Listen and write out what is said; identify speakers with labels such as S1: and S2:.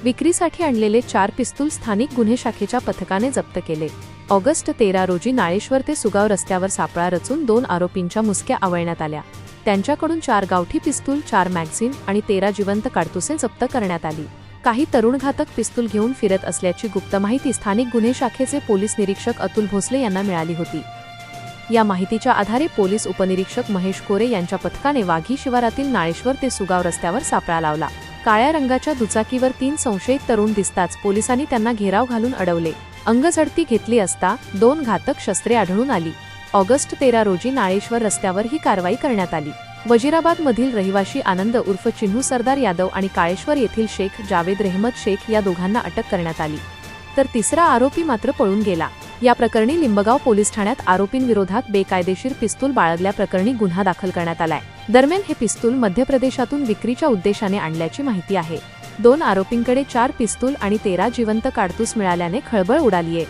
S1: विक्रीसाठी आणलेले 4 पिस्तूल स्थानिक गुन्हे शाखेच्या पथकाने जप्त केले। ऑगस्ट 13 रोजी नाळेश्वर ते सुगाव रस्त्यावर सापळा रचून 2 आरोपींच्या मुसक्या आवळण्यात आल्या। त्यांच्याकडून 4 गावठी पिस्तूल, 4 मॅगझिन आणि 13 जिवंत काडतुसे जप्त करण्यात आली। काही तरुणघातक पिस्तूल घेऊन फिरत असल्याची गुप्त माहिती स्थानिक गुन्हे शाखेचे पोलीस निरीक्षक अतुल भोसले यांना मिळाली होती। या माहितीच्या आधारे पोलीस उपनिरीक्षक महेश कोरे यांच्या पथकाने वाघी शिवारातील नाळेश्वर ते सुगाव रस्त्यावर सापळा लावला। काळ्या रंगाच्या दुचाकीवर 3 संशयित तरुण दिसताच पोलिसांनी त्यांना घेराव घालून अडवले। अंगझडती घेतली असता 2 घातक शस्त्रे आढळून आली। ऑगस्ट 13 रोजी नाळेश्वर रस्त्यावर ही कारवाई करण्यात आली। वजीराबाद मधील रहिवाशी आनंद उर्फ चिन्हू सरदार यादव आणि काळेश्वर येथील शेख जावेद रेहमत शेख या दोघांना अटक करण्यात आली, तर तिसरा आरोपी मात्र पळून गेला। या प्रकरणी लिंबगाव पोलीस ठाण्यात आरोपींविरोधात बेकायदेशीर पिस्तूल बाळगल्याप्रकरणी गुन्हा दाखल करण्यात आलाय। दरम्यान हे पिस्तूल मध्य प्रदेशातून विक्रीच्या उद्देशाने आणल्याची माहिती आहे। 2 आरोपींकडे 4 पिस्तूल आणि 13 जिवंत काडतूस मिळाल्याने खळबळ उडालीये।